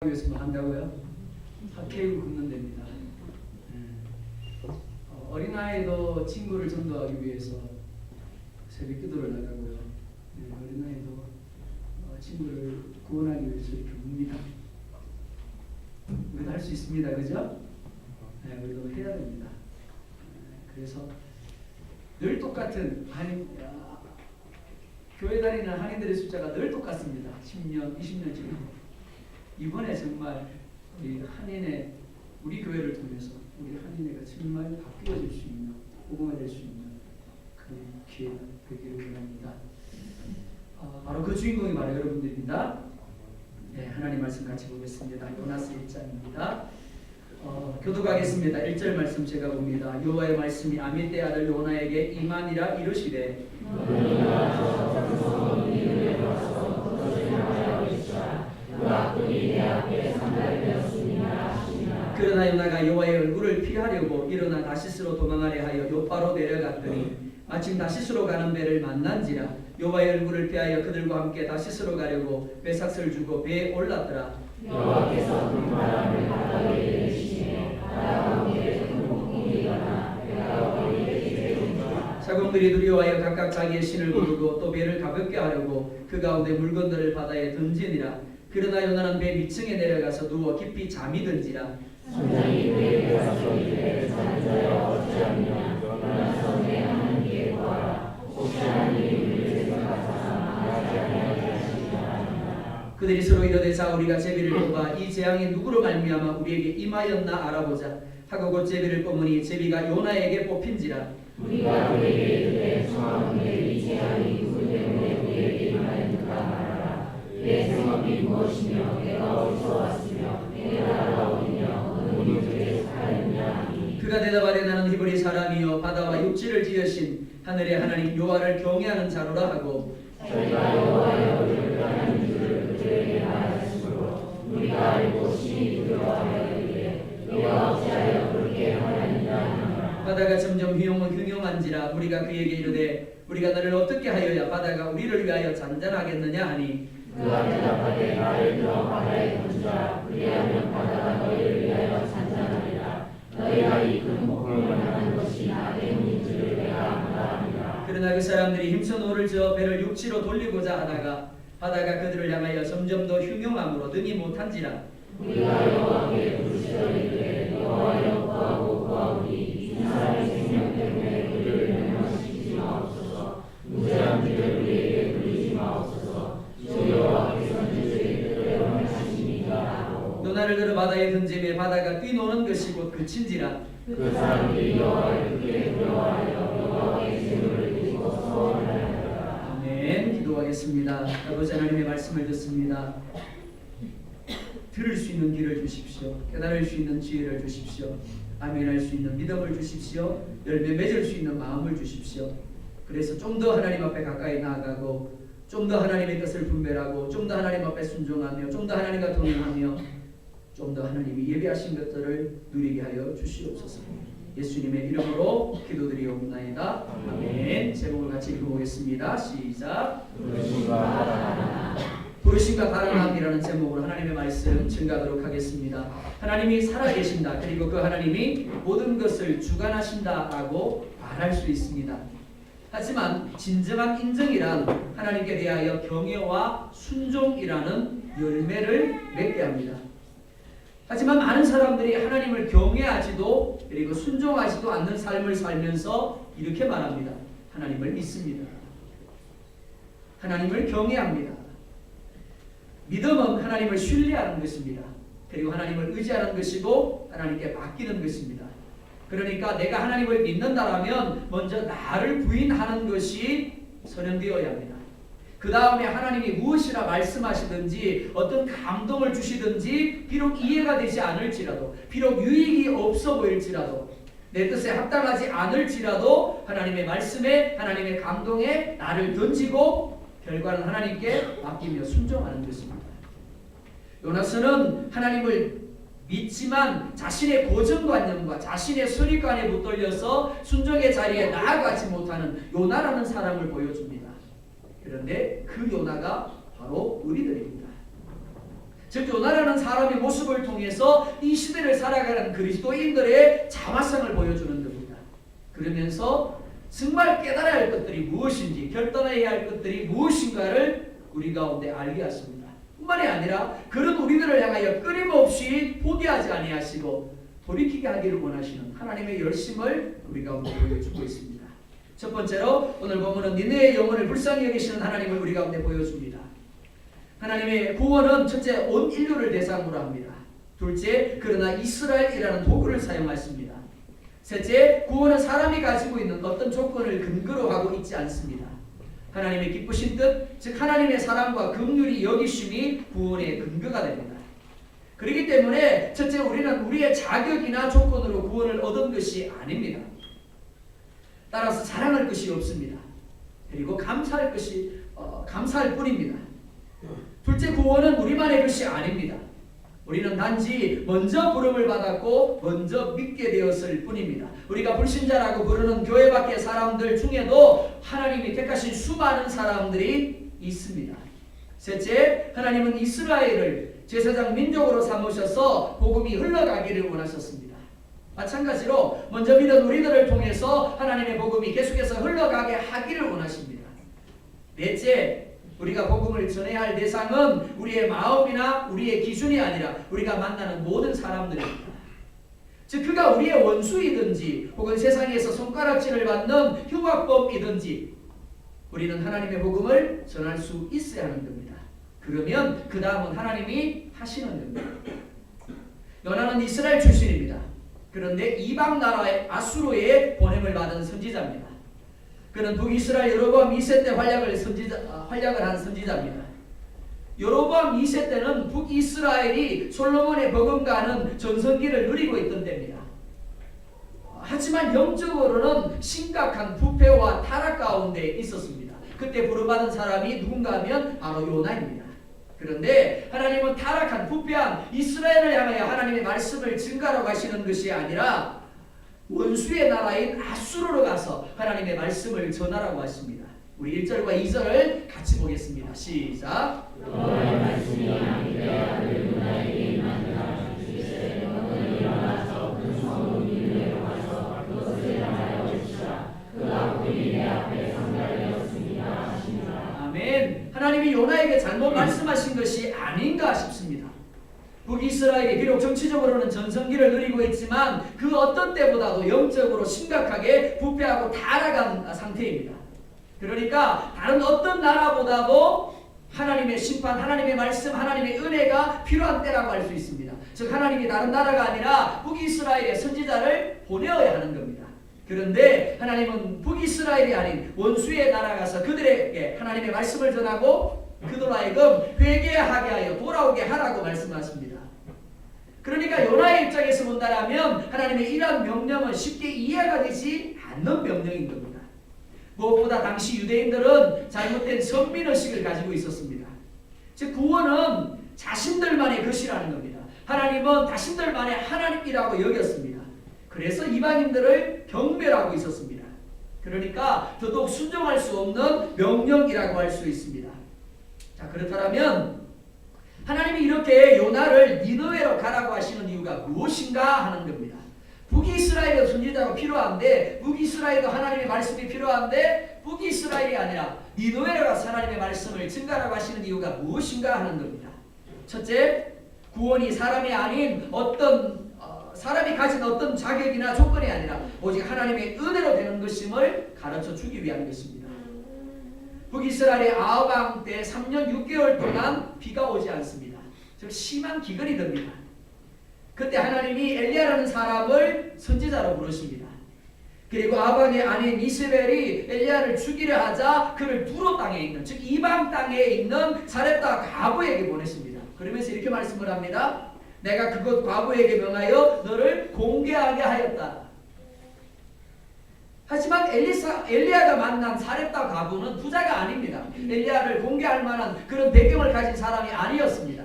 위해서 뭐 한다고요? 핫케이크 굽는 데입니다. 어린아이도 친구를 전도하기 위해서 새벽 기도를 나가고요. 어린아이도 친구를 구원하기 위해서 이렇게 웁니다. 우리도 할 수 있습니다. 그죠? 우리도 해야 됩니다. 그래서 늘 똑같은 교회 다니는 한인들의 숫자가 늘 똑같습니다. 10년, 20년 지금. 이번에 정말 우리 교회를 통해서 우리 한인회가 정말 바뀌어질 수 있는, 복음화 될 수 있는 그 기회가 되기를 원합니다. 바로 그 주인공이 바로 여러분들입니다. 하나님 말씀 같이 보겠습니다. 요나스 1장입니다. 교독하겠습니다. 1절 말씀 제가 봅니다. 여호와의 말씀이 아미떼 아들 요나에게 임하니라 이르시되 그러나 요나가 여호와의 얼굴을 피하려고 일어나 다시스로 도망하려 하여 요파로 내려갔더니 마침 다시스로 가는 배를 만난지라 여호와의 얼굴을 피하여 그들과 함께 다시스로 가려고 배삭을 주고 배에 올랐더라. 여호와께서 큰 바람을 바다에 내리시매 바다가 위에 큰 폭풍이 일어나 배가 거리에 이르니라. 사공들이 두려워하여 각각 자기의 신을 부르고 또 배를 가볍게 하려고 그 가운데 물건들을 바다에 던지니라. 그러나 요나는 배 밑층에 내려가서 누워 깊이 잠이 든지라. 선장이 그에게 와서 이르되 잠자여 어찌하느냐 요나서 내 하나님께 구하라. 혹시 하나님이 우리를 생각하사 망하지 아니하게 하시리라. 그들이 서로 이르되 자 우리가 제비를 뽑아 이 재앙이 누구로 말미암아 우리에게 임하였나 알아보자 하고 곧 제비를 뽑으니 제비가 요나에게 뽑힌지라. 우리가 그에게 이르되 청하건대 이 재앙이 누구 때문에 우리에게 임하였는가 말하라. 내 성업이 무엇이며 내가 어디서 왔으며 내 나라가 어디며 어느 민족에 속하였느냐. 그가 대답하되 나는 히브리 사람이요 바다와 육지를 지으신 하늘의 하나님 여호와를 경외하는 자로라 하고 저희가 여호와의 얼굴을 떠나는 줄을 그들에게 말하였으므로 우리가 알고 심히 두려워하여 이르되 너가 어찌하여 그렇게 하였느냐. 바다가 점점 흉흉한지라 우리가 그에게 이르되 우리가 너를 어떻게 하여야 바다가 우리를 위하여 잔잔하겠느냐 하니 그가 대답하되 나를 들어 바다에 던지라. 그리하면 바다가 너희를 위하여 잔잔하리라. 너희가 이 큰 폭풍을 만난 것이 나 때문인 줄을 내가 안다. 그러나 그 사람들이 힘써 노를 저어 배를 육지로 돌리고자 하다가 바다가 그들을 향하여 점점 더 흉흉함으로 능히 못한지라. 우리가 여호와께 부르시더니 여호와여 구하고 구하오니 이 사람의 생명 때문에 그들을 멸망시키지 마옵소서. 무죄한 길을 우리에게 돌리지 마옵소서. 주 여호와께서는 주의 뜻대로 하시니까. 요나를 들어 바다에 던지매 바다가 뛰노는 것이 곧 그친지라. 그 사람들이 여호와를 크게 두려워하여 여호와의 재물을 드리고 서원하였더라. 아멘. 기도하겠습니다. 아버지 하나님의 말씀을 듣습니다. 들을 수 있는 귀를 주십시오. 깨달을 수 있는 지혜를 주십시오. 아멘할 수 있는 믿음을 주십시오. 열매 맺을 수 있는 마음을 주십시오. 그래서 좀 더 하나님 앞에 가까이 나아가고 좀 더 하나님의 뜻을 분별하고 좀 더 하나님 앞에 순종하며 좀 더 하나님과 동행하며 좀 더 하나님이 예비하신 것들을 누리게 하여 주시옵소서. 예수님의 이름으로 기도드리옵나이다. 아멘. 제목을 같이 읽어보겠습니다. 시작. 부르심과 가능함이라는 제목으로 하나님의 말씀 증가하도록 하겠습니다. 하나님이 살아계신다. 그리고 그 하나님이 모든 것을 주관하신다라고 말할 수 있습니다. 하지만 진정한 인정이란 하나님께 대하여 경외와 순종이라는 열매를 맺게 합니다. 하지만 많은 사람들이 하나님을 경외하지도 그리고 순종하지도 않는 삶을 살면서 이렇게 말합니다. 하나님을 믿습니다. 하나님을 경외합니다. 믿음은 하나님을 신뢰하는 것입니다. 그리고 하나님을 의지하는 것이고 하나님께 맡기는 것입니다. 그러니까 내가 하나님을 믿는다라면 먼저 나를 부인하는 것이 선행되어야 합니다. 그 다음에 하나님이 무엇이라 말씀하시든지 어떤 감동을 주시든지 비록 이해가 되지 않을지라도 비록 유익이 없어 보일지라도 내 뜻에 합당하지 않을지라도 하나님의 말씀에 하나님의 감동에 나를 던지고 결과는 하나님께 맡기며 순종하는 것입니다. 요나스는 하나님을 믿지만 자신의 고정관념과 자신의 선입관에 붙들려서 순종의 자리에 나아가지 못하는 요나라는 사람을 보여줍니다. 그런데 그 요나가 바로 우리들입니다. 즉 요나라는 사람의 모습을 통해서 이 시대를 살아가는 그리스도인들의 자화성을 보여주는 겁니다. 그러면서 정말 깨달아야 할 것들이 무엇인지, 결단해야 할 것들이 무엇인가를 우리 가운데 알게 하십니다. 뿐만이 아니라 그런 우리들을 향하여 끊임없이 포기하지 아니하시고 돌이키게 하기를 원하시는 하나님의 열심을 우리 가운데 보여주고 있습니다. 첫 번째로 오늘 본문은 니네의 영혼을 불쌍히 여기시는 하나님을 우리 가운데 보여줍니다. 하나님의 구원은 첫째 온 인류를 대상으로 합니다. 둘째, 그러나 이스라엘이라는 도구를 사용하십니다. 셋째, 구원은 사람이 가지고 있는 어떤 조건을 근거로 하고 있지 않습니다. 하나님의 기쁘신 뜻, 즉 하나님의 사랑과 긍휼이 여기심이 구원의 근거가 됩니다. 그렇기 때문에 첫째, 우리는 우리의 자격이나 조건으로 구원을 얻은 것이 아닙니다. 따라서 자랑할 것이 없습니다. 그리고 감사할 뿐입니다. 둘째, 구원은 우리만의 것이 아닙니다. 우리는 단지 먼저 부름을 받았고 먼저 믿게 되었을 뿐입니다. 우리가 불신자라고 부르는 교회 밖의 사람들 중에도 하나님이 택하신 수많은 사람들이 있습니다. 셋째, 하나님은 이스라엘을 제사장 민족으로 삼으셔서 복음이 흘러가기를 원하셨습니다. 마찬가지로 먼저 믿은 우리들을 통해서 하나님의 복음이 계속해서 흘러가게 하기를 원하십니다. 넷째, 우리가 복음을 전해야 할 대상은 우리의 마음이나 우리의 기준이 아니라 우리가 만나는 모든 사람들입니다. 즉 그가 우리의 원수이든지 혹은 세상에서 손가락질을 받는 흉악범이든지 우리는 하나님의 복음을 전할 수 있어야 하는 겁니다. 그러면 그 다음은 하나님이 하시는 겁니다. 요나는 이스라엘 출신입니다. 그런데 이방 나라의 아수르에 보냄을 받은 선지자입니다. 그는 북이스라엘 여로보암 2세 때 활약을 한 선지자입니다. 여로보암 2세 때는 북이스라엘이 솔로몬의 버금가는 전성기를 누리고 있던 때입니다. 하지만 영적으로는 심각한 부패와 타락 가운데 있었습니다. 그때 부름받은 사람이 누군가 하면 바로 요나입니다. 그런데 하나님은 타락한 부패한 이스라엘을 향하여 하나님의 말씀을 증가로 가시는 것이 아니라 원수의 나라인 아수르로 가서 하나님의 말씀을 전하라고 하십니다. 우리 1절과 2절을 같이 보겠습니다. 시작. 여호와의 말씀이 아니되 아들 요나에게 임하니라. 이제 너는 일어나서 그 성읍 니느웨로 가서 그것을 향하여 외치라. 그가 우리 내 앞에 상달되었습니다 하시니라. 아멘. 하나님이 요나에게 잘못 말씀하신 것이 아닌가 싶습니다. 북이스라엘이 비록 정치적으로는 전성기를 누리고 있지만 그 어떤 때보다도 영적으로 심각하게 부패하고 타락한 상태입니다. 그러니까 다른 어떤 나라보다도 하나님의 심판, 하나님의 말씀, 하나님의 은혜가 필요한 때라고 할 수 있습니다. 즉 하나님이 다른 나라가 아니라 북이스라엘의 선지자를 보내어야 하는 겁니다. 그런데 하나님은 북이스라엘이 아닌 원수의 나라 가서 그들에게 하나님의 말씀을 전하고 그들 하여금 회개하게 하여 돌아오게 하라고 말씀하십니다. 그러니까 요나의 입장에서 본다면 하나님의 이러한 명령은 쉽게 이해가 되지 않는 명령인 겁니다. 무엇보다 당시 유대인들은 잘못된 선민의식을 가지고 있었습니다. 즉 구원은 자신들만의 것이라는 겁니다. 하나님은 자신들만의 하나님이라고 여겼습니다. 그래서 이방인들을 경멸하고 있었습니다. 그러니까 더더욱 순종할 수 없는 명령이라고 할 수 있습니다. 자, 그렇다면 하나님이 이렇게 요나를 니느웨로 가라고 하시는 이유가 무엇인가 하는 겁니다. 북이스라엘의 선지자가 필요한데 북이스라엘도 하나님의 말씀이 필요한데 북이스라엘이 아니라 니느웨로 가서 하나님의 말씀을 증가라고 하시는 이유가 무엇인가 하는 겁니다. 첫째, 구원이 사람이 아닌 사람이 가진 어떤 자격이나 조건이 아니라 오직 하나님의 은혜로 되는 것임을 가르쳐 주기 위한 것입니다. 북이스라엘의 아합 때 3년 6개월 동안 비가 오지 않습니다. 즉 심한 기근이 듭니다. 그때 하나님이 엘리야라는 사람을 선지자로 부르십니다. 그리고 아합의 아내인 이세벨이 엘리야를 죽이려 하자 그를 두로 땅에 있는, 즉 이방 땅에 있는 사렙다 과부에게 보냈습니다. 그러면서 이렇게 말씀을 합니다. 내가 그곳 과부에게 명하여 너를 공개하게 하였다. 하지만 엘리야가 만난 사렙다 과부는 부자가 아닙니다. 엘리야를 공개할 만한 그런 배경을 가진 사람이 아니었습니다.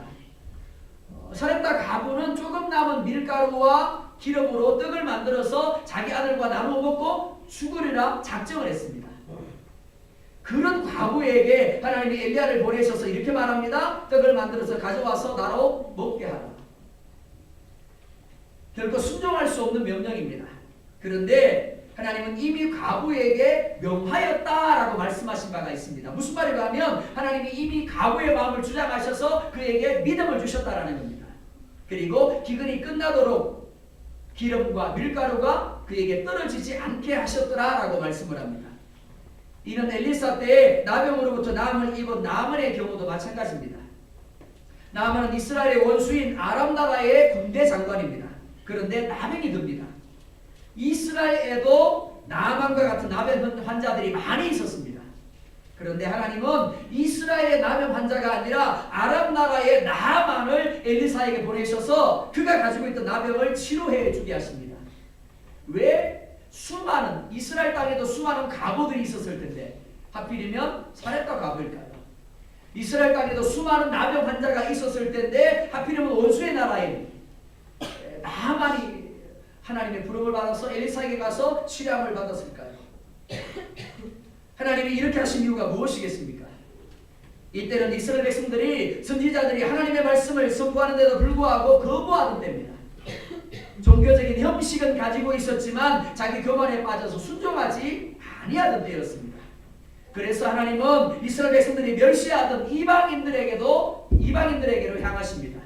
사렙다 과부는 조금 남은 밀가루와 기름으로 떡을 만들어서 자기 아들과 나누어 먹고 죽으리라 작정을 했습니다. 그런 과부에게 하나님이 엘리야를 보내셔서 이렇게 말합니다. 떡을 만들어서 가져와서 나로 먹게 하라. 결코 순종할 수 없는 명령입니다. 그런데 하나님은 이미 과부에게 명하였다라고 말씀하신 바가 있습니다. 무슨 말인가 하면 하나님이 이미 과부의 마음을 주장하셔서 그에게 믿음을 주셨다라는 겁니다. 그리고 기근이 끝나도록 기름과 밀가루가 그에게 떨어지지 않게 하셨더라라고 말씀을 합니다. 이는 엘리사 때에 나병으로부터 나음을 입은 나아만의 경우도 마찬가지입니다. 나아만은 이스라엘의 원수인 아람 나라의 군대 장관입니다. 그런데 나병이 듭니다. 이스라엘에도 나아만과 같은 나병 환자들이 많이 있었습니다. 그런데 하나님은 이스라엘의 나병 환자가 아니라 아람 나라의 나아만을 엘리사에게 보내셔서 그가 가지고 있던 나병을 치료해 주게 하십니다. 왜? 수많은 이스라엘 땅에도 수많은 과부들이 있었을 텐데 하필이면 사렙과 과부일까요? 이스라엘 땅에도 수많은 나병 환자가 있었을 텐데 하필이면 원수의 나라인 나아만이 하나님의 부름을 받아서 엘리사에게 가서 치료함을 받았을까요? 하나님이 이렇게 하신 이유가 무엇이겠습니까? 이때는 이스라엘 백성들이 선지자들이 하나님의 말씀을 선포하는데도 불구하고 거부하던 때입니다. 종교적인 형식은 가지고 있었지만 자기 교만에 빠져서 순종하지 아니하던 때였습니다. 그래서 하나님은 이스라엘 백성들이 멸시하던 이방인들에게로 향하십니다.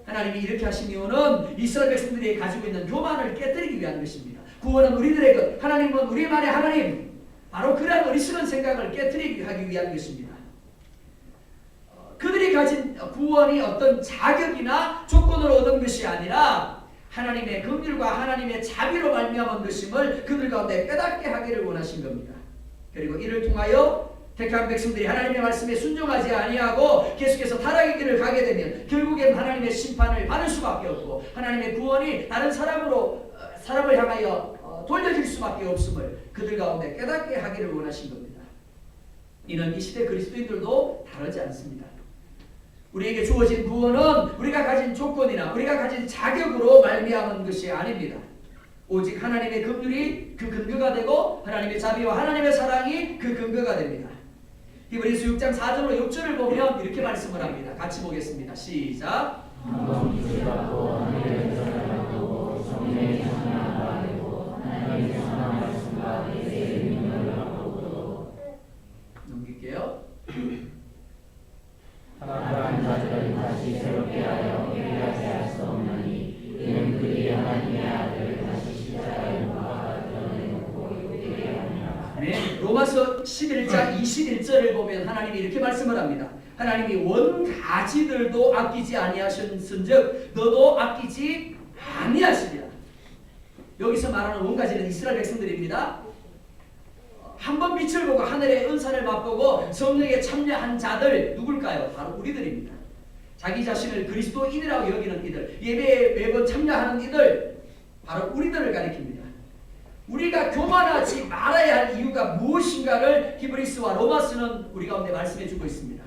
하나님이 이렇게 하신 이유는 이스라엘 백성들이 가지고 있는 교만을 깨뜨리기 위한 것입니다. 구원은 우리들의 것, 하나님은 우리만의 하나님, 바로 그러한 어리석은 생각을 깨뜨리기 하기 위한 것입니다. 그들이 가진 구원이 어떤 자격이나 조건으로 얻은 것이 아니라 하나님의 긍휼과 하나님의 자비로 말미암은 것임을 그들 가운데 깨닫게 하기를 원하신 겁니다. 그리고 이를 통하여 택한 백성들이 하나님의 말씀에 순종하지 아니하고 계속해서 타락의 길을 가게 되면 결국엔 하나님의 심판을 받을 수밖에 없고 하나님의 구원이 다른 사람을 향하여 돌려질 수밖에 없음을 그들 가운데 깨닫게 하기를 원하신 겁니다. 이는 이 시대 그리스도인들도 다르지 않습니다. 우리에게 주어진 구원은 우리가 가진 조건이나 우리가 가진 자격으로 말미암은 것이 아닙니다. 오직 하나님의 긍휼이 그 근거가 되고 하나님의 자비와 하나님의 사랑이 그 근거가 됩니다. 히브리서 6장 4절로 6절을 보면 이렇게 말씀을 합니다. 같이 보겠습니다. 시작. 넘길게요. 타락한 자들은 다시 새롭게 하여 회개하지 할 수 없나니 이는 그들이 하나님의 아들을 다시 십자가에 못 박아 드러내놓고 욕되게 하느니라. 네, 로마서 11장 21절을 보면 하나님이 이렇게 말씀을 합니다. 하나님이 원가지들도 아끼지 아니하셨은즉 너도 아끼지 아니하시리라. 여기서 말하는 원가지는 이스라엘 백성들입니다. 한번 빛을 보고 하늘의 은사를 맛보고 성령에 참여한 자들 누굴까요? 바로 우리들입니다. 자기 자신을 그리스도인이라고 여기는 이들, 예배에 매번 참여하는 이들, 바로 우리들을 가리킵니다. 우리가 교만하지 말아야 할 이유가 무엇인가를 히브리서와 로마서는 우리 가운데 말씀해 주고 있습니다.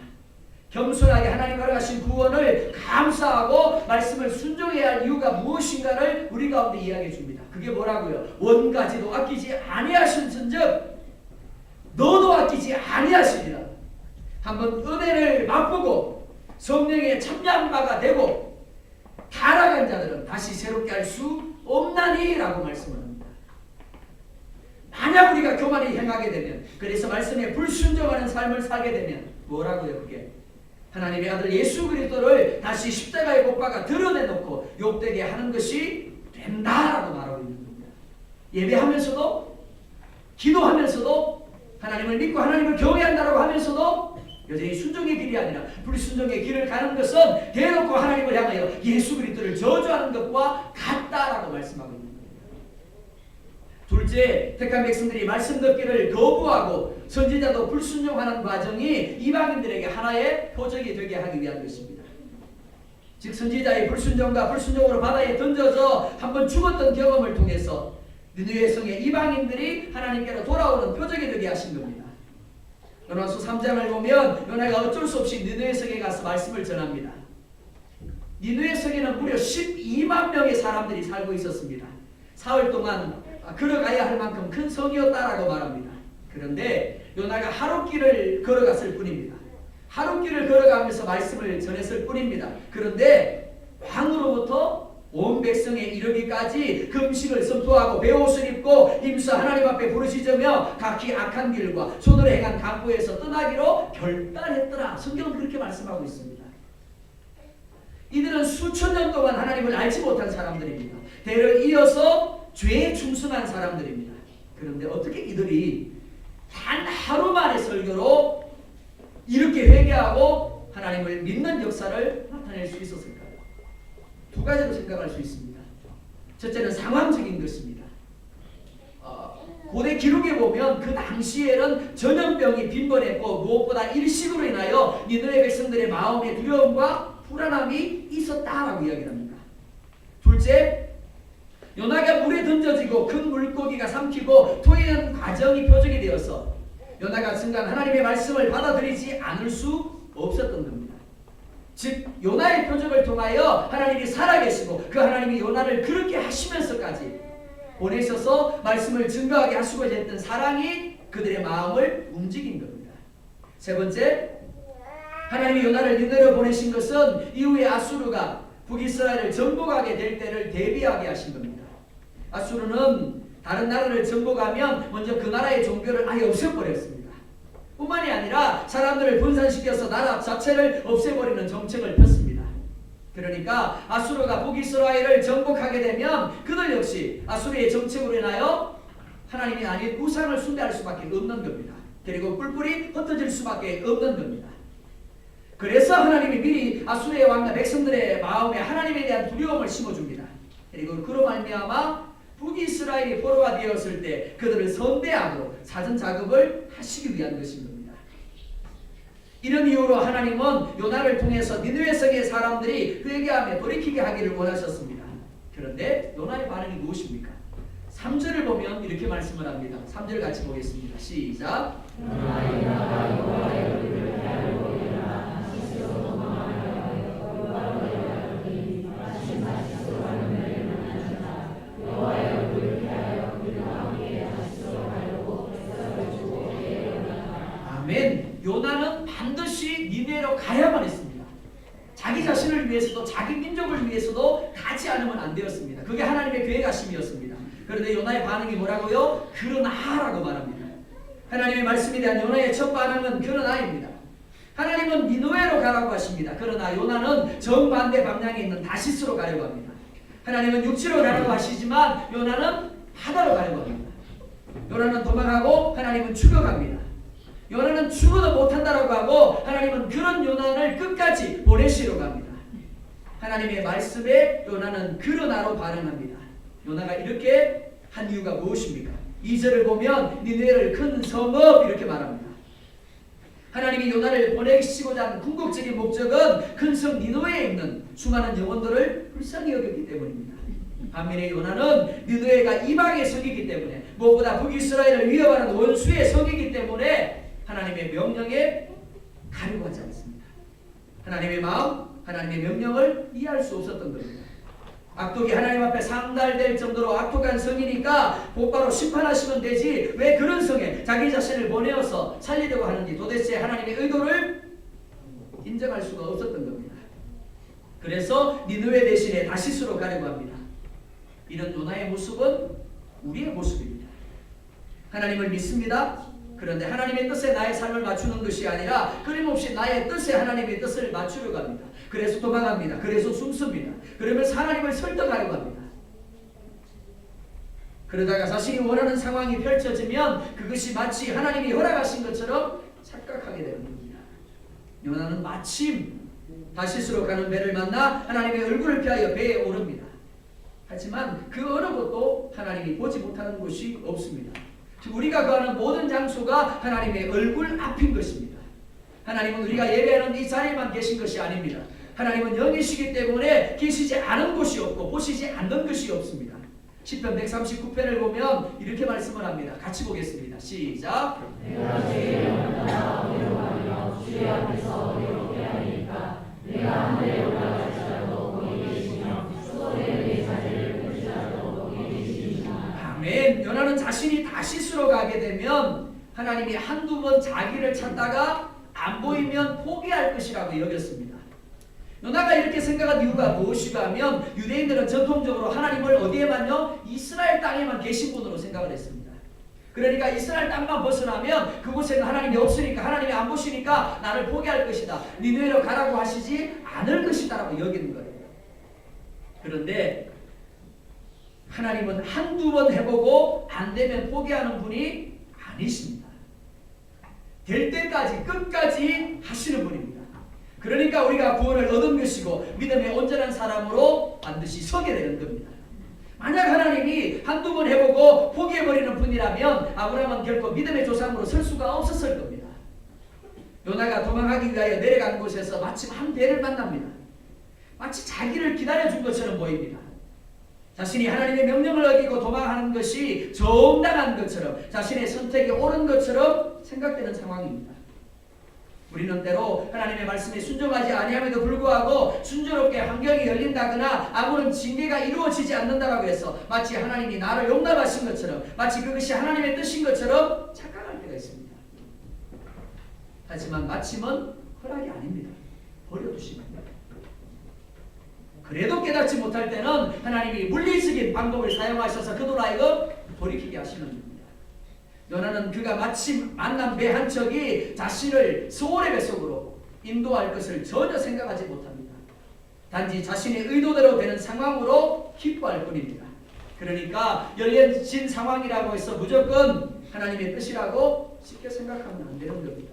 겸손하게 하나님 허락하신 구원을 감사하고 말씀을 순종해야 할 이유가 무엇인가를 우리 가운데 이야기해 줍니다. 그게 뭐라고요? 원가지도 아끼지 아니하신즉 너도 아끼지 아니하시리라. 한번 은혜를 맛보고 성령에 참여한 바가 되고 타락한 자들은 다시 새롭게 할 수 없나니 라고 말씀을 합니다. 만약 우리가 교만히 행하게 되면, 그래서 말씀에 불순종하는 삶을 살게 되면 뭐라고요? 그게 하나님의 아들 예수 그리스도를 다시 십자가에 못 박아 드러내놓고 욕되게 하는 것이 된다라고 말하고 있는 겁니다. 예배하면서도 기도하면서도 하나님을 믿고 하나님을 경외한다라고 하면서도 여전히 순종의 길이 아니라 불순종의 길을 가는 것은 대놓고 하나님을 향하여 예수 그리스도를 저주하는 것과 같다라고 말씀하고 있는 겁니다. 둘째, 택한 백성들이 말씀 듣기를 거부하고 선지자도 불순종하는 과정이 이방인들에게 하나의 표적이 되게 하기 위한 것입니다. 즉 선지자의 불순종과 불순종으로 바다에 던져져 한번 죽었던 경험을 통해서 느느웨 성의 이방인들이 하나님께로 돌아오는 표적이 되게 하신 겁니다. 요나서 3장을 보면 요나가 어쩔 수 없이 느느웨 성에 가서 말씀을 전합니다. 느느웨 성에는 무려 12만 명의 사람들이 살고 있었습니다. 사흘 동안 걸어가야 할 만큼 큰 성이었다라고 말합니다. 그런데 요나가 하룻길을 걸어갔을 뿐입니다. 하룻길을 걸어가면서 말씀을 전했을 뿐입니다. 그런데 왕으로부터 온 백성에 이르기까지 금식을 선포하고 베옷을 입고 임수 하나님 앞에 부르짖으며 각기 악한 길과 손으로 행한 강구에서 떠나기로 결단했더라. 성경은 그렇게 말씀하고 있습니다. 이들은 수천 년 동안 하나님을 알지 못한 사람들입니다. 대를 이어서 죄에 충성한 사람들입니다. 그런데 어떻게 이들이 단 하루 만의 설교로 이렇게 회개하고 하나님을 믿는 역사를 나타낼 수 있었을까요? 두 가지로 생각할 수 있습니다. 첫째는 상황적인 것입니다. 고대 기록에 보면 그 당시에는 전염병이 빈번했고 무엇보다 일식으로 인하여 니느웨 백성들의 마음에 두려움과 불안함이 있었다라고 이야기합니다. 둘째, 요나가 물에 던져지고 큰 물고기가 삼키고 토해는 과정이 표적이 되어서 요나가 순간 하나님의 말씀을 받아들이지 않을 수 없었던 겁니다. 즉 요나의 표적을 통하여 하나님이 살아계시고 그 하나님이 요나를 그렇게 하시면서까지 보내셔서 말씀을 증거하게 하시고자 했던 사랑이 그들의 마음을 움직인 겁니다. 세 번째, 하나님이 요나를 니느웨로 보내신 것은 이후에 아수르가 북이스라엘을 정복하게 될 때를 대비하게 하신 겁니다. 아수르는 다른 나라를 정복하면 먼저 그 나라의 종교를 아예 없애버렸습니다. 뿐만이 아니라 사람들을 분산시켜서 나라 자체를 없애버리는 정책을 폈습니다. 그러니까 아수르가 북이스라엘을 정복하게 되면 그들 역시 아수르의 정책으로 인하여 하나님이 아닌 우상을 숭배할 수밖에 없는 겁니다. 그리고 뿔뿔이 흩어질 수밖에 없는 겁니다. 그래서 하나님이 미리 아수르의 왕과 백성들의 마음에 하나님에 대한 두려움을 심어줍니다. 그리고 그로 말미암아 북이스라엘이 포로가 되었을 때 그들을 선대하고 사전 작업을 하시기 위한 것인 겁니다. 이런 이유로 하나님은 요나를 통해서 니느웨 성의 사람들이 회개하며 돌이키게 하기를 원하셨습니다. 그런데 요나의 반응이 무엇입니까? 3절을 보면 이렇게 말씀을 합니다. 3절 같이 보겠습니다. 시작. 아멘. 요나는 반드시 니느웨로 가야만 했습니다. 자기 자신을 위해서도 자기 민족을 위해서도 가지 않으면 안 되었습니다. 그게 하나님의 계획하심이었습니다. 그런데 요나의 반응이 뭐라고요? 그러나라고 말합니다. 하나님의 말씀에 대한 요나의 첫 반응은 그러나입니다. 하나님은 니느웨로 가라고 하십니다. 그러나 요나는 정반대 방향에 있는 다시스로 가려고 합니다. 하나님은 육지로 가라고 하시지만 요나는 바다로 가려고 합니다. 요나는 도망하고 하나님은 추격합니다. 요나는 죽어도 못한다라고 하고 하나님은 그런 요나를 끝까지 보내시려고 합니다. 하나님의 말씀에 요나는 그러나로 반응합니다. 요나가 이렇게 한 이유가 무엇입니까? 2절을 보면 니느웨를 큰 성읍 이렇게 말합니다. 하나님이 요나를 보내시고자 하는 궁극적인 목적은 큰 성 니느웨에 있는 수많은 영혼들을 불쌍히 여겼기 때문입니다. 반면에 요나는 니느웨가 이방의 성이기 때문에 무엇보다 북이스라엘을 위협하는 원수의 성이기 때문에 하나님의 명령에 가려고 하지 않습니다. 하나님의 마음, 하나님의 명령을 이해할 수 없었던 겁니다. 악독이 하나님 앞에 상달될 정도로 악독한 성이니까 곧바로 심판하시면 되지 왜 그런 성에 자기 자신을 보내어서 살리려고 하는지 도대체 하나님의 의도를 인정할 수가 없었던 겁니다. 그래서 니느웨 대신에 다시스로 가려고 합니다. 이런 요나의 모습은 우리의 모습입니다. 하나님을 믿습니다. 그런데 하나님의 뜻에 나의 삶을 맞추는 것이 아니라 끊임없이 나의 뜻에 하나님의 뜻을 맞추려고 합니다. 그래서 도망합니다. 그래서 숨습니다. 그러면서 하나님을 설득하려고 합니다. 그러다가 자신이 원하는 상황이 펼쳐지면 그것이 마치 하나님이 허락하신 것처럼 착각하게 되는 겁니다. 요나는 마침 다시스로 가는 배를 만나 하나님의 얼굴을 피하여 배에 오릅니다. 하지만 그 어느 곳도 하나님이 보지 못하는 곳이 없습니다. 우리가 거하는 모든 장소가 하나님의 얼굴 앞인 것입니다. 하나님은 우리가 예배하는 이 자리에만 계신 것이 아닙니다. 하나님은 영이시기 때문에 계시지 않은 곳이 없고 보시지 않는 것이 없습니다. 시편 139편을 보면 이렇게 말씀을 합니다. 같이 보겠습니다. 시작. 내가 주의 영광과 어려워하며 주의 앞에서 어렵게 하니까 내가 하늘에 올라갈지라도 거기 계시며 수월에 내 자리를 펼치라도 거기 계시니라. 아멘. 요나는 자신이 다시스로 가게 되면 하나님이 한두 번 자기를 찾다가 안 보이면 포기할 것이라고 여겼습니다. 요나가 이렇게 생각한 이유가 무엇이가 하면 유대인들은 전통적으로 하나님을 어디에만요? 이스라엘 땅에만 계신 분으로 생각을 했습니다. 그러니까 이스라엘 땅만 벗어나면 그곳에는 하나님이 없으니까 하나님이 안 보시니까 나를 포기할 것이다. 니느웨로 가라고 하시지 않을 것이다 라고 여기는 거예요. 그런데 하나님은 한두 번 해보고 안 되면 포기하는 분이 아니십니다. 될 때까지 끝까지 하시는 분입니다. 그러니까 우리가 구원을 얻은 것이고 믿음의 온전한 사람으로 반드시 서게 되는 겁니다. 만약 하나님이 한두 번 해보고 포기해버리는 분이라면 아브라함은 결코 믿음의 조상으로 설 수가 없었을 겁니다. 요나가 도망하기 위하여 내려간 곳에서 마침 한 배를 만납니다. 마치 자기를 기다려준 것처럼 보입니다. 자신이 하나님의 명령을 어기고 도망하는 것이 정당한 것처럼 자신의 선택이 옳은 것처럼 생각되는 상황입니다. 우리는 때로 하나님의 말씀에 순종하지 아니함에도 불구하고 순조롭게 환경이 열린다거나 아무런 징계가 이루어지지 않는다라고 해서 마치 하나님이 나를 용납하신 것처럼 마치 그것이 하나님의 뜻인 것처럼 착각할 때가 있습니다. 하지만 마침은 허락이 아닙니다. 버려두시면 됩니다. 그래도 깨닫지 못할 때는 하나님이 물리적인 방법을 사용하셔서 그들 하여금 돌이키게 하시는 겁니다. 요나는 그가 마침 만난 배 한 척이 자신을 소홀의 뱃속으로 인도할 것을 전혀 생각하지 못합니다. 단지 자신의 의도대로 되는 상황으로 기뻐할 뿐입니다. 그러니까 열려진 상황이라고 해서 무조건 하나님의 뜻이라고 쉽게 생각하면 안 되는 겁니다.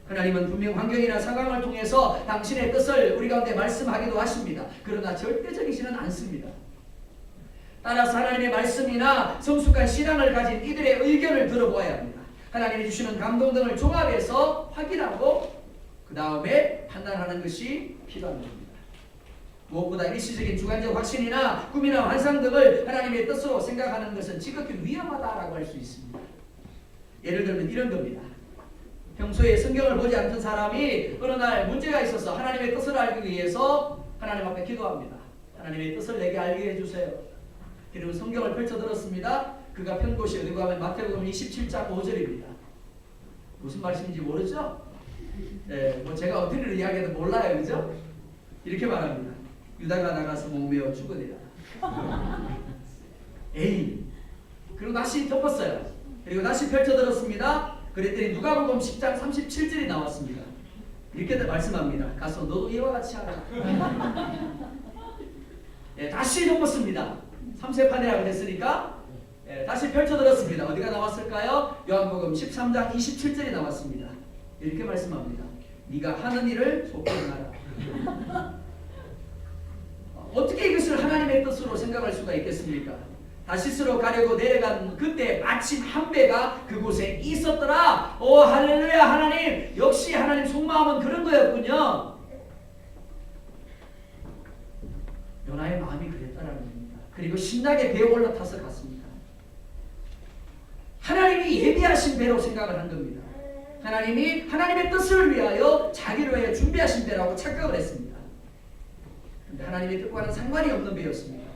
하나님은 분명 환경이나 상황을 통해서 당신의 뜻을 우리 가운데 말씀하기도 하십니다. 그러나 절대적이지는 않습니다. 따라서 하나님의 말씀이나 성숙한 신앙을 가진 이들의 의견을 들어보아야 합니다. 하나님이 주시는 감동 등을 종합해서 확인하고 그 다음에 판단하는 것이 필요한 겁니다. 무엇보다 일시적인 주관적 확신이나 꿈이나 환상 등을 하나님의 뜻으로 생각하는 것은 지극히 위험하다라고 할 수 있습니다. 예를 들면 이런 겁니다. 평소에 성경을 보지 않던 사람이 어느 날 문제가 있어서 하나님의 뜻을 알기 위해서 하나님 앞에 기도합니다. 하나님의 뜻을 내게 알게 해주세요. 그리고 성경을 펼쳐들었습니다. 그가 편 곳이 어디고 하면 마태복음 27장 5절입니다. 무슨 말씀인지 모르죠? 네, 뭐 제가 어떤 일을 이야기해도 몰라요. 그죠? 이렇게 말합니다. 유다가 나가서 목매어 죽으리라. 에이. 그리고 다시 덮었어요. 그리고 다시 펼쳐들었습니다. 그랬더니 누가복음 10장 37절이 나왔습니다. 이렇게 말씀합니다. 가서 너도 이와 같이 하라. 예, 다시 덮었습니다. 3세판이라고 했으니까 다시 펼쳐들었습니다. 어디가 나왔을까요? 요한복음 13장 27절이 나왔습니다. 이렇게 말씀합니다. 네가 하는 일을 속히 행하라. 어떻게 이것을 하나님의 뜻으로 생각할 수가 있겠습니까? 다시스로 가려고 내려간 그때 마침 한 배가 그곳에 있었더라. 오 할렐루야. 하나님, 역시 하나님 속마음은 그런 거였군요. 요나의 마음이 그랬다라는 겁니다. 그리고 신나게 배에 올라타서 갔습니다. 하나님이 예비하신 배로 생각을 한 겁니다. 하나님이 하나님의 뜻을 위하여 자기를 위해 준비하신 배라고 착각을 했습니다. 그런데 하나님의 뜻과는 상관이 없는 배였습니다.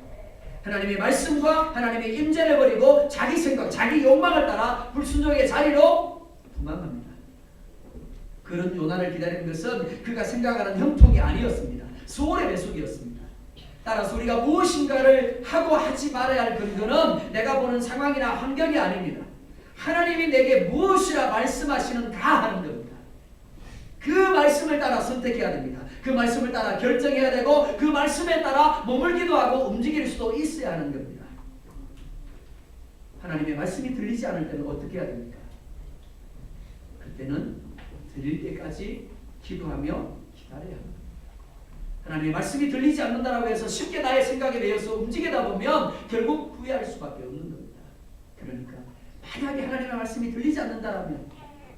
하나님의 말씀과 하나님의 임재를 버리고 자기 생각, 자기 욕망을 따라 불순종의 자리로 도망갑니다. 그런 요나를 기다리는 것은 그가 생각하는 형통이 아니었습니다. 소홀의 배속이었습니다. 따라서 우리가 무엇인가를 하고 하지 말아야 할 근거는 내가 보는 상황이나 환경이 아닙니다. 하나님이 내게 무엇이라 말씀하시는가 하는 겁니다. 그 말씀을 따라 선택해야 됩니다. 그 말씀을 따라 결정해야 되고 그 말씀에 따라 머물기도 하고 움직일 수도 있어야 하는 겁니다. 하나님의 말씀이 들리지 않을 때는 어떻게 해야 됩니까? 그때는 들릴 때까지 기도하며 기다려야 합니다. 하나님의 말씀이 들리지 않는다라고 해서 쉽게 나의 생각에 대해서 움직이다 보면 결국 후회할 수밖에 없는 겁니다. 그러니까 만약에 하나님의 말씀이 들리지 않는다라면,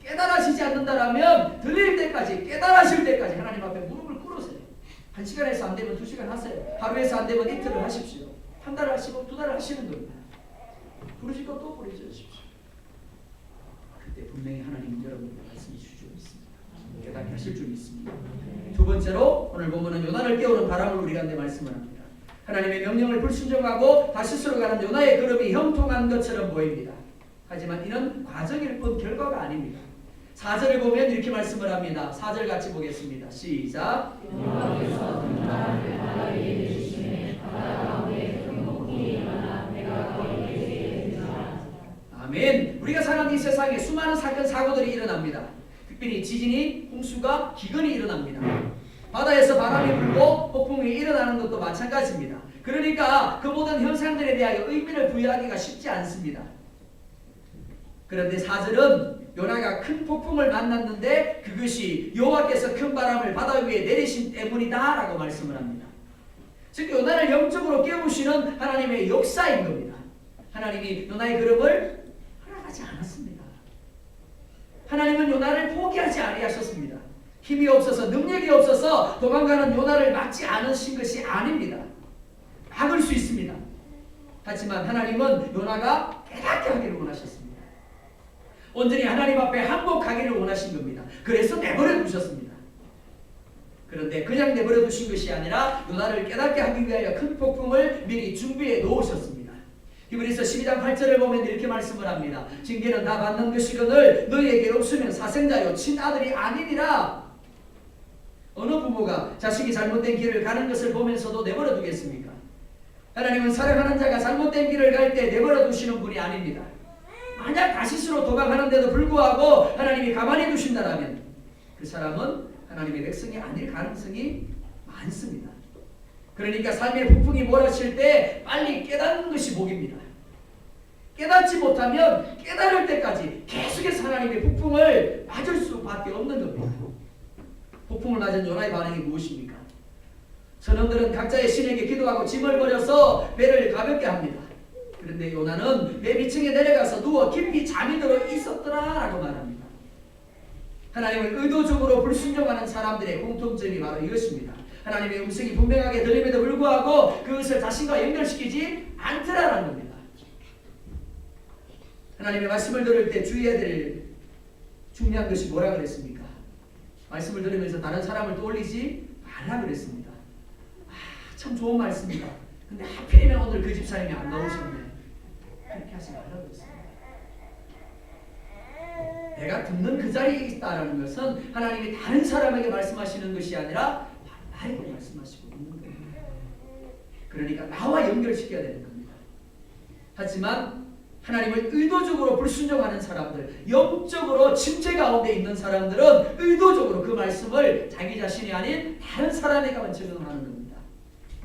깨달아지지 않는다라면 들릴 때까지, 깨달아질 때까지 하나님 앞에 무릎을 꿇으세요. 1시간에서 안 되면 2시간 하세요. 하루에서 안 되면 이틀을 하십시오. 한 달을 하시고 2달을 하시는 겁니다. 부르실 것 또 부르십시오. 그때 분명히 하나님은 여러분에게 말씀이 주실 줄 믿습니다. 깨닫게 하실 줄 믿습니다. 두 번째로 오늘 본문은 요나를 깨우는 바람을 우리가 한데 말씀을 합니다. 하나님의 명령을 불순종하고 다시스로 가는 요나의 걸음이 형통한 것처럼 보입니다. 하지만 이는 과정일 뿐 결과가 아닙니다. 4절을 보면 이렇게 말씀을 합니다. 4절 같이 보겠습니다. 시작. 여호와께서 등바람을 바다 위에 내리시매 바다 가운데 큰 폭풍이 일어나 배가 거의 깨지게 되니라. 아멘. 우리가 사는 이 세상에 수많은 사건 사고들이 일어납니다. 특별히 지진이, 홍수가, 기근이 일어납니다. 바다에서 바람이 불고 폭풍이 일어나는 것도 마찬가지입니다. 그러니까 그 모든 현상들에 대하여 의미를 부여하기가 쉽지 않습니다. 그런데 4절은 요나가 큰 폭풍을 만났는데 그것이 여호와께서 큰 바람을 바다 위에 내리신 때문이다 라고 말씀을 합니다. 즉 요나를 영적으로 깨우시는 하나님의 역사인 겁니다. 하나님이 요나의 걸음을 허락하지 않았습니다. 하나님은 요나를 포기하지 아니하셨습니다. 힘이 없어서 능력이 없어서 도망가는 요나를 막지 않으신 것이 아닙니다. 막을 수 있습니다. 하지만 하나님은 요나가 깨닫게 하기를 원하셨습니다. 온전히 하나님 앞에 항복하기를 원하신 겁니다. 그래서 내버려 두셨습니다. 그런데 그냥 내버려 두신 것이 아니라 요나를 깨닫게 하기 위하여 큰 폭풍을 미리 준비해 놓으셨습니다. 히브리서 12장 8절을 보면 이렇게 말씀을 합니다. 징계는 다 받는 것이거늘 너희에게 없으면 사생자요 친아들이 아니니라. 어느 부모가 자식이 잘못된 길을 가는 것을 보면서도 내버려 두겠습니까? 하나님은 사랑하는 자가 잘못된 길을 갈 때 내버려 두시는 분이 아닙니다. 만약 다시스로 도망하는데도 불구하고 하나님이 가만히 두신다면 그 사람은 하나님의 백성이 아닐 가능성이 많습니다. 그러니까 삶의 폭풍이 몰아칠 때 빨리 깨닫는 것이 복입니다. 깨닫지 못하면 깨달을 때까지 계속해서 하나님의 폭풍을 맞을 수밖에 없는 겁니다. 폭풍을 맞은 요나의 반응이 무엇입니까? 선원들은 각자의 신에게 기도하고 짐을 버려서 배를 가볍게 합니다. 그런데 요나는 배 밑층에 내려가서 누워 깊이 잠이 들어 있었더라라고 말합니다. 하나님을 의도적으로 불순종하는 사람들의 공통점이 바로 이것입니다. 하나님의 음성이 분명하게 들림에도 불구하고 그것을 자신과 연결시키지 않더라라는 겁니다. 하나님의 말씀을 들을 때 주의해야 될 중요한 것이 뭐라 그랬습니까? 말씀을 들으면서 다른 사람을 떠올리지 말라 그랬습니다. 참 좋은 말씀이다. 근데 하필이면 오늘 그 집사님이 안 나오셨네. 그렇게 하지 말라 그랬습니다. 내가 듣는 그 자리에 있다라는 것은 하나님이 다른 사람에게 말씀하시는 것이 아니라 나에게 말씀하시고 있는 겁니다. 그러니까 나와 연결시켜야 되는 겁니다. 하지만 하나님을 의도적으로 불순종하는 사람들, 영적으로 침체 가운데 있는 사람들은 의도적으로 그 말씀을 자기 자신이 아닌 다른 사람에게만 적용하는 겁니다.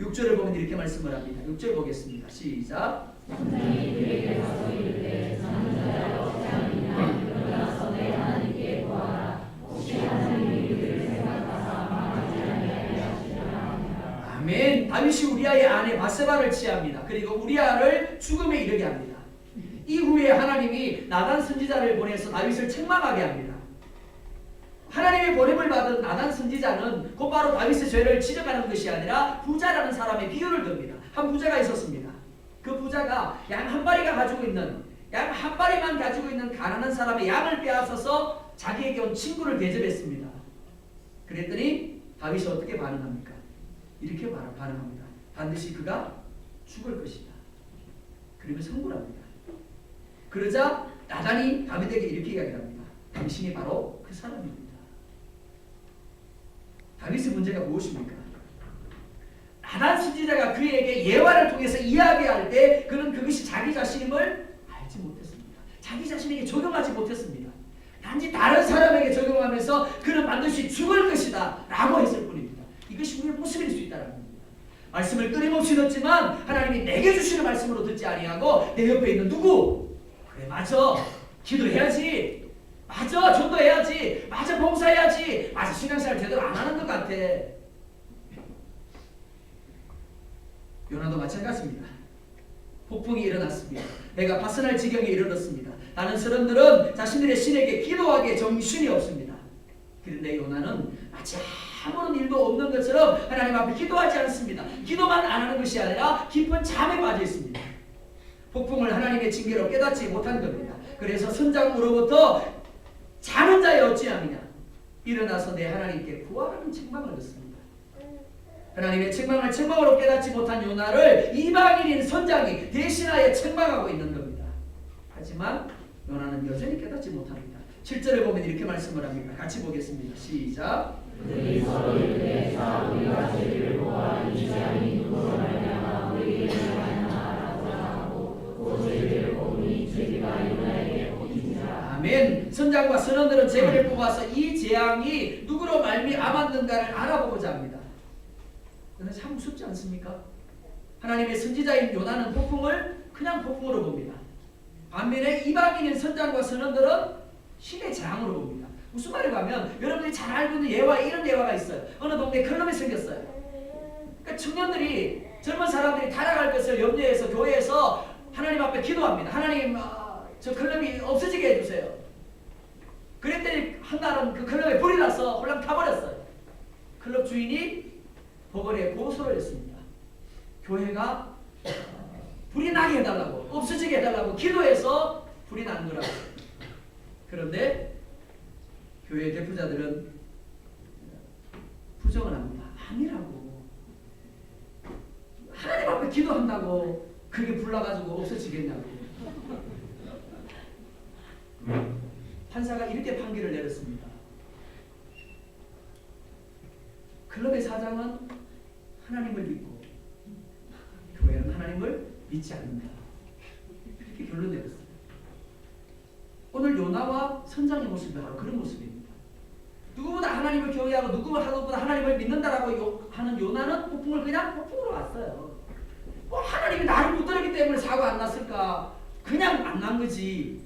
6절을 보면 이렇게 말씀을 합니다. 6절 보겠습니다. 시작. 선장이 그에게 가서 이르되 자는 자야 어찌하느냐 일어나서 내 하나님께 구하라 혹시 하나님이 그를 생각하사 망하지 아니하게 하시리라 하니라. 아멘. 다윗이 우리아의 아내 바세바를 취합니다. 그리고 우리아를 죽음에 이르게 합니다. 이후에 하나님이 나단 선지자를 보내서 다윗을 책망하게 합니다. 하나님의 보냄을 받은 나단 선지자는 곧바로 다윗의 죄를 지적하는 것이 아니라 부자라는 사람의 비유를 듭니다. 한 부자가 있었습니다. 그 부자가 양 한 마리가 가지고 있는 양 한 마리만 가지고 있는 가난한 사람의 양을 빼앗아서 자기에게 온 친구를 대접했습니다. 그랬더니 다윗이 어떻게 반응합니까? 이렇게 반응합니다. 반드시 그가 죽을 것이다. 그러면 선고합니다. 그러자 나단이 다윗에게 이렇게 이야기합니다. 당신이 바로 그 사람입니다. 다윗의 문제가 무엇입니까? 나단 선지자가 그에게 예화를 통해서 이야기할 때 그는 그것이 자기 자신임을 알지 못했습니다. 자기 자신에게 적용하지 못했습니다. 단지 다른 사람에게 적용하면서 그는 반드시 죽을 것이다 라고 했을 뿐입니다. 이것이 우리의 모습일 수 있다는 겁니다. 말씀을 끊임없이 듣지만 하나님이 내게 주시는 말씀으로 듣지 아니하고 내 옆에 있는 누구? 그래 맞아 기도해야지, 맞아 전도해야지, 맞아 봉사해야지, 맞아 신앙생활 제대로 안 하는 것 같아. 요나도 마찬가지입니다. 폭풍이 일어났습니다. 배가 파선할 지경에 이르렀습니다. 다른 사람들은 자신들의 신에게 기도하기에 정신이 없습니다. 그런데 요나는 마치 아무런 일도 없는 것처럼 하나님 앞에 기도하지 않습니다. 기도만 안 하는 것이 아니라 깊은 잠에 빠져 있습니다. 폭풍을 하나님의 징계로 깨닫지 못한 겁니다. 그래서 선장으로부터 자는 자의 어찌함이냐 일어나서 내 하나님께 구하라는 책망을 듣습니다. 하나님의 책망을 책망으로 깨닫지 못한 요나를 이방인인 선장이 대신하여 책망하고 있는 겁니다. 하지만 요나는 여전히 깨닫지 못합니다. 7절에 보면 이렇게 말씀을 합니다. 같이 보겠습니다. 시작. 그들이 서로 이르되 자 우리가 죄를 보아 이 재앙이 누구로 말미암아 우리에게 일어났나라고 하고 그 죄를 보니 죄가 요나에게 보이니라. 아멘. 선장과 선원들은 재물을 뽑아서 이 재앙이 누구로 말미암았는가를 알아보고자 합니다. 그런데 참 무섭지 않습니까? 하나님의 선지자인 요나는 폭풍을 그냥 폭풍으로 봅니다. 반면에 이방인인 선장과 선원들은 신의 재앙으로 봅니다. 무슨 말인가 하면 여러분들이 잘 알고 있는 예화, 이런 예화가 있어요. 어느 동네에 클럽이 생겼어요. 그러니까 청년들이, 젊은 사람들이 타락할 것을 염려해서 교회에서 하나님 앞에 기도합니다. 하나님, 저 클럽이 없어지게 해주세요. 그랬더니 한 날은 그 클럽에 불이 나서 홀랑 타버렸어요. 클럽 주인이 법원에 고소를 했습니다. 교회가 불이 나게 해달라고, 없어지게 해달라고 기도해서 불이 난 거라고. 그런데 교회 대표자들은 부정을 합니다. 아니라고. 하나님 앞에 기도한다고 그게 불나가지고 없어지겠냐고. 판사가 이렇게 판결을 내렸습니다. 클럽의 사장은 하나님을 믿고 교회는 하나님을 믿지 않는다. 이렇게 결론 내렸습니다. 오늘 요나와 선장의 모습이 바로 그런 모습입니다. 누구보다 하나님을 경외하고 누구보다 하나님을 믿는다라고 하는 요나는 폭풍을 그냥 폭풍으로 왔어요. 뭐 하나님이 나를 붙들었기 때문에 사고가 안 났을까? 그냥 안 난 거지.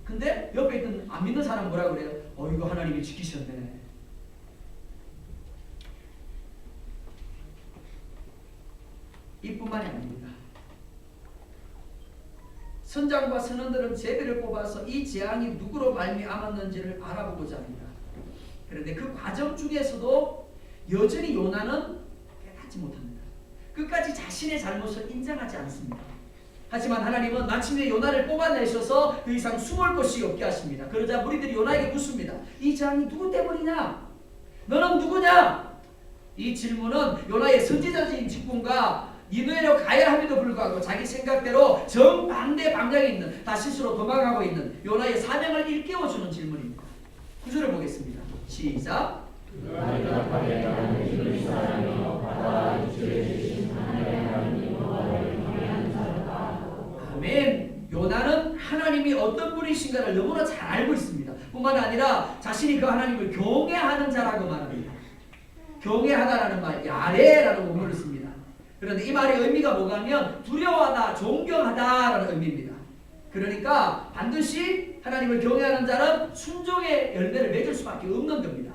근데 옆에 있던 안 믿는 사람 뭐라 그래요? 이거 하나님이 지키셨네. 이뿐만이 아닙니다. 선장과 선원들은 제비를 뽑아서 이 재앙이 누구로 말미암았는지를 알아보고자 합니다. 그런데 그 과정 중에서도 여전히 요나는 깨닫지 못합니다. 끝까지 자신의 잘못을 인정하지 않습니다. 하지만 하나님은 마침내 요나를 뽑아내셔서 더 이상 숨을 곳이 없게 하십니다. 그러자 무리들이 요나에게 묻습니다. 이 재앙이 누구 때문이냐? 너는 누구냐? 이 질문은 요나의 선지자적인 직분과 니느웨로 가야 함에도 불구하고 자기 생각대로 정반대 방향에 있는 다시스로 도망가고 있는 요나의 사명을 일깨워주는 질문입니다. 9절을 보겠습니다. 시작. 아멘. 요나는 하나님이 어떤 분이신가를 너무나 잘 알고 있습니다. 뿐만 아니라 자신이 그 하나님을 경외하는 자라고 말합니다. 경외하다라는 말, 야레라는 원문을 씁니다. 그런데 이 말의 의미가 뭐냐면 두려워하다, 존경하다라는 의미입니다. 그러니까 반드시 하나님을 경외하는 자는 순종의 열매를 맺을 수밖에 없는 겁니다.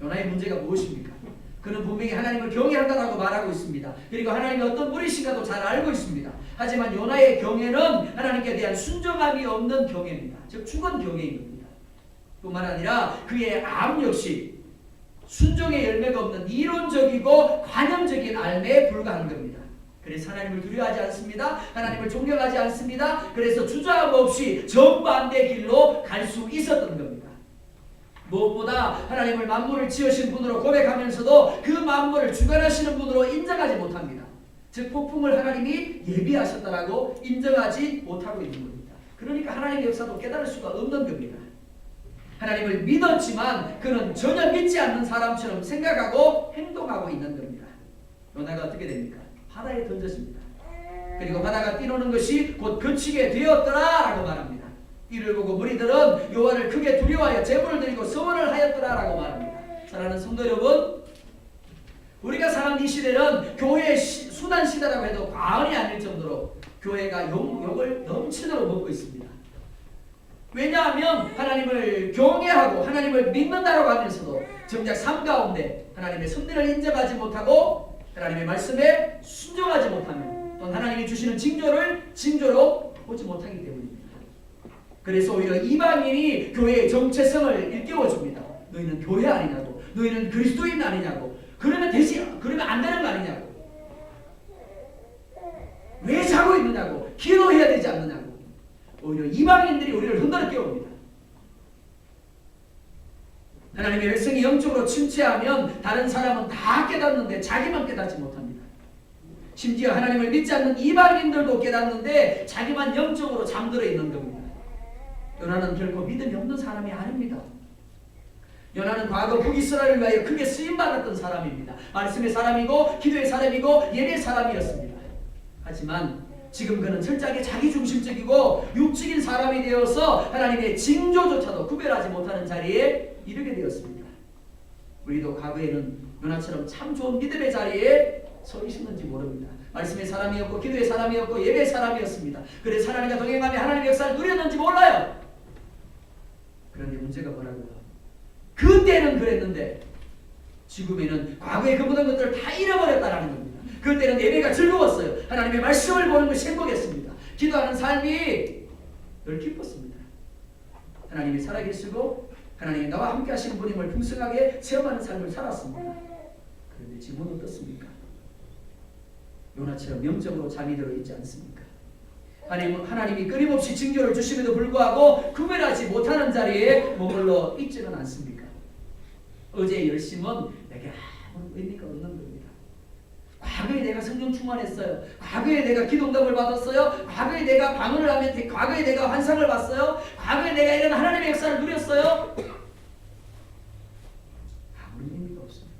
요나의 문제가 무엇입니까? 그는 분명히 하나님을 경외한다라고 말하고 있습니다. 그리고 하나님이 어떤 분이신가도 잘 알고 있습니다. 하지만 요나의 경외는 하나님께 대한 순종함이 없는 경외입니다. 즉 죽은 경외인 겁니다. 뿐만 아니라 그의 암 역시 순종의 열매가 없는 이론적이고 관념적인 삶에 불과한 겁니다. 그래서 하나님을 두려워하지 않습니다. 하나님을 존경하지 않습니다. 그래서 주저함 없이 정반대 길로 갈 수 있었던 겁니다. 무엇보다 하나님을 만물을 지으신 분으로 고백하면서도 그 만물을 주관하시는 분으로 인정하지 못합니다. 즉 폭풍을 하나님이 예비하셨다라고 인정하지 못하고 있는 겁니다. 그러니까 하나님의 역사도 깨달을 수가 없는 겁니다. 하나님을 믿었지만 그는 전혀 믿지 않는 사람처럼 생각하고 행동하고 있는 겁니다. 요나가 어떻게 됩니까? 바다에 던져집니다. 그리고 바다가 뛰노는 것이 곧 그치게 되었더라라고 말합니다. 이를 보고 무리들은 여호와를 크게 두려워하여 제물을 드리고 서원을 하였더라라고 말합니다. 사랑하는 성도 여러분, 우리가 사는 이 시대는 교회의 수단 시대라고 해도 과언이 아닐 정도로 교회가 욕을 넘치도록 먹고 있습니다. 왜냐하면 하나님을 경외하고 하나님을 믿는다라고 하면서도 정작 삶 가운데 하나님의 섭리를 인정하지 못하고 하나님의 말씀에 순종하지 못하면 또 하나님이 주시는 징조를 징조로 보지 못하기 때문입니다. 그래서 오히려 이방인이 교회의 정체성을 일깨워줍니다. 너희는 교회 아니냐고, 너희는 그리스도인 아니냐고, 그러면 안 되는 거 아니냐고, 왜 자고 있느냐고, 기도해야 되지 않느냐고. 오히려 이방인들이 우리를 흔들어 깨웁니다. 하나님의 백성이 영적으로 침체하면 다른 사람은 다 깨닫는데 자기만 깨닫지 못합니다. 심지어 하나님을 믿지 않는 이방인들도 깨닫는데 자기만 영적으로 잠들어 있는 겁니다. 요나는 결코 믿음이 없는 사람이 아닙니다. 요나는 과거 북이스라엘을 위하여 크게 쓰임받았던 사람입니다. 말씀의 사람이고 기도의 사람이고 예배의 사람이었습니다. 하지만 지금 그는 철저하게 자기중심적이고 육적인 사람이 되어서 하나님의 징조조차도 구별하지 못하는 자리에 이르게 되었습니다. 우리도 과거에는 요나처럼 참 좋은 믿음의 자리에 서 있었는지 모릅니다. 말씀의 사람이었고 기도의 사람이었고 예배의 사람이었습니다. 그래서 하나님과 동행하며 하나님의 역사를 누렸는지 몰라요. 그런데 문제가 뭐라고요? 그때는 그랬는데 지금에는 과거의 그 모든 것들을 다 잃어버렸다는 겁니다. 그때는 예배가 즐거웠어요. 하나님의 말씀을 보는 것이 행복했습니다. 기도하는 삶이 늘 기뻤습니다. 하나님이 살아계시고 하나님이 나와 함께 하시는 분임을 풍성하게 체험하는 삶을 살았습니다. 그런데 지금은 어떻습니까? 요나처럼 영적으로 잠이 들어 있지 않습니까? 하나님이 끊임없이 징조를 주심에도 불구하고 구별하지 못하는 자리에 머물러 있지는 않습니까? 어제의 열심은 내게 아무런 의미가 없는 겁니다. 과거에 내가 성령 충만했어요. 과거에 내가 기도응답을 받았어요. 과거에 내가 방언을 하면 과거에 내가 환상을 봤어요. 과거에 내가 이런 하나님의 역사를 누렸어요. 아무런 의미가 없습니다.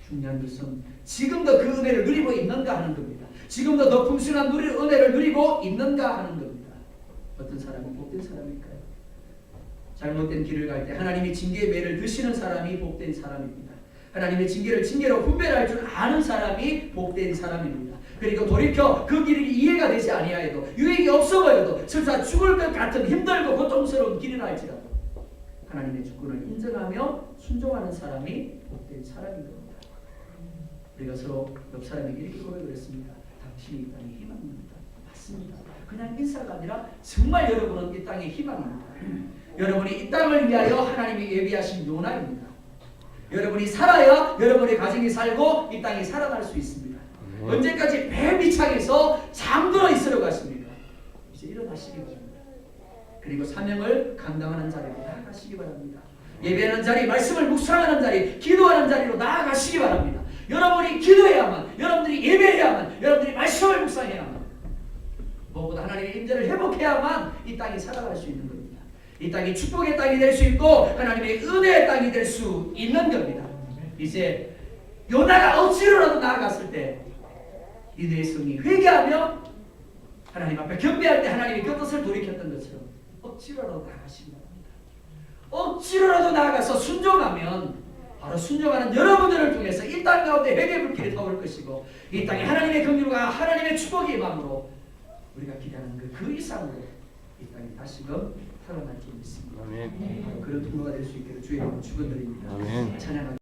중요한 것은 지금도 그 은혜를 누리고 있는가 하는 겁니다. 지금도 더 풍성한 은혜를 누리고 있는가 하는 겁니다. 어떤 사람이 복된 사람일까요? 잘못된 길을 갈 때 하나님이 징계의 매를 드시는 사람이 복된 사람입니다. 하나님의 징계를 징계로 분별할 줄 아는 사람이 복된 사람입니다. 그리고 돌이켜 그 길이 이해가 되지 아니하여도 유익이 없어 보여도 설사 죽을 것 같은 힘들고 고통스러운 길이라 할지라도 하나님의 주권을 인정하며 순종하는 사람이 복된 사람인 겁니다. 우리가 서로 옆 사람에게 이렇게 고백을 했습니다. 당신이 이 땅의 희망입니다. 맞습니다. 그냥 인사가 아니라 정말 여러분은 이 땅의 희망입니다. 여러분이 이 땅을 위하여 하나님이 예비하신 요나입니다. 여러분이 살아야 여러분의 가정이 살고 이 땅이 살아날 수 있습니다. 언제까지 배 밑창에서 잠들어 있으려고 하십니까? 이제 일어나시기 바랍니다. 그리고 사명을 감당하는 자리로 나아가시기 바랍니다. 예배하는 자리, 말씀을 묵상하는 자리, 기도하는 자리로 나아가시기 바랍니다. 여러분이 기도해야만, 여러분들이 예배해야만, 여러분들이 말씀을 묵상해야만, 무엇보다 하나님의 임재를 회복해야만 이 땅이 살아갈 수 있는 겁니다. 이 땅이 축복의 땅이 될 수 있고 하나님의 은혜의 땅이 될 수 있는 겁니다. 이제 요나가 억지로라도 나아갔을 때 니네의 성이 회개하며 하나님 앞에 경배할 때 하나님이 그 뜻을 돌이켰던 것처럼 억지로라도 나아가시기 바랍니다. 억지로라도 나아가서 순종하면 바로 순종하는 여러분들을 통해서 이 땅 가운데 회개의 불길이 타오를 것이고 이 땅에 하나님의 긍휼과 하나님의 축복의 마음으로 우리가 기대하는 그 이상으로 이 땅이 다시금 살아날 줄 믿습니다. 아멘. 바로 그런 통로가 될 수 있기를 주의 이름으로 축원드립니다. 아멘. 찬양합니다.